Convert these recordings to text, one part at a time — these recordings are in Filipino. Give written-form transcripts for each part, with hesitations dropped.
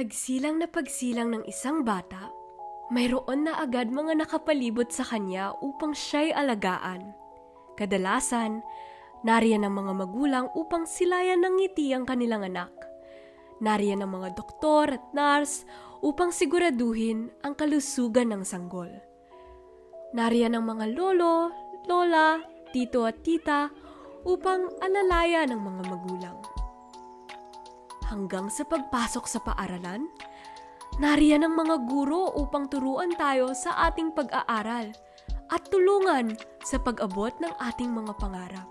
Pagsilang na pagsilang ng isang bata, mayroon na agad mga nakapalibot sa kanya upang siya'y alagaan. Kadalasan, nariyan ang mga magulang upang silayan ng ngiti ang kanilang anak. Nariyan ang mga doktor at nurse upang siguraduhin ang kalusugan ng sanggol. Nariyan ang mga lolo, lola, tito at tita upang alalayan ng mga magulang. Hanggang sa pagpasok sa paaralan, nariyan ang mga guro upang turuan tayo sa ating pag-aaral at tulungan sa pag-abot ng ating mga pangarap.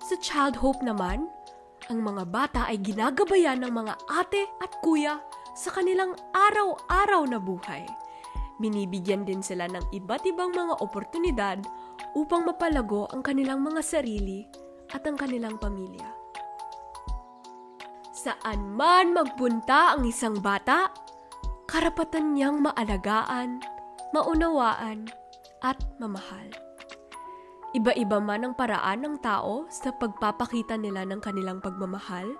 Sa Child Hope naman, ang mga bata ay ginagabayan ng mga ate at kuya sa kanilang araw-araw na buhay. Binibigyan din sila ng iba't ibang mga oportunidad upang mapalago ang kanilang mga sarili at ang kanilang pamilya. Saan man magpunta ang isang bata, karapatan niyang maalagaan, maunawaan, at mamahal. Iba-iba man ang paraan ng tao sa pagpapakita nila ng kanilang pagmamahal,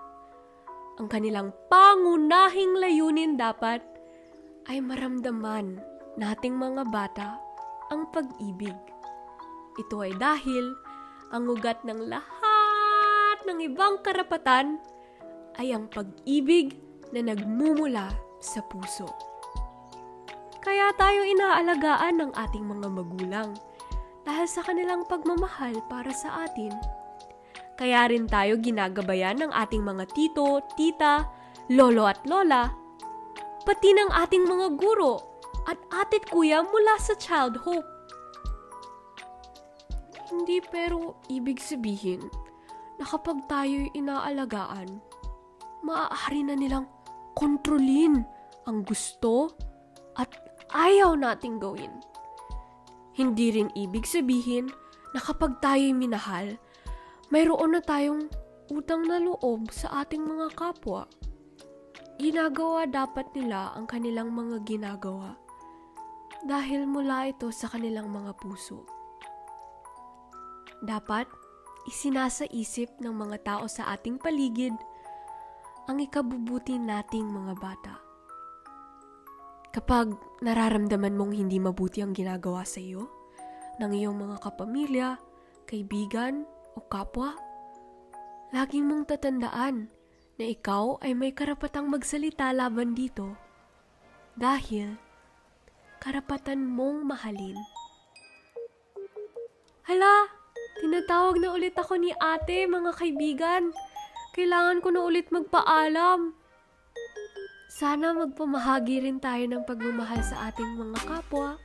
ang kanilang pangunahing layunin dapat ay maramdaman nating mga bata ang pag-ibig. Ito ay dahil ang ugat ng lahat ng ibang karapatan ay ang pag-ibig na nagmumula sa puso. Kaya tayo inaalagaan ng ating mga magulang dahil sa kanilang pagmamahal para sa atin. Kaya rin tayo ginagabayan ng ating mga tito, tita, lolo at lola, pati ng ating mga guro at atit kuya mula sa Child Hope. Hindi pero ibig sabihin na kapag tayo'y inaalagaan, maaari na nilang kontrolin ang gusto at ayaw nating gawin. Hindi rin ibig sabihin na kapag tayo'y minahal, mayroon na tayong utang na loob sa ating mga kapwa. Ginagawa dapat nila ang kanilang mga ginagawa dahil mula ito sa kanilang mga puso. Dapat isinasaisip ng mga tao sa ating paligid ang ikabubuti nating mga bata. Kapag nararamdaman mong hindi mabuti ang ginagawa sa iyo, ng iyong mga kapamilya, kaibigan o kapwa, laging mong tatandaan na ikaw ay may karapatang magsalita laban dito dahil karapatan mong mahalin. Hala, tinatawag na ulit ako ni ate, mga kaibigan. Kailangan ko na ulit magpaalam. Sana magpamahagi rin tayo ng pagmamahal sa ating mga kapwa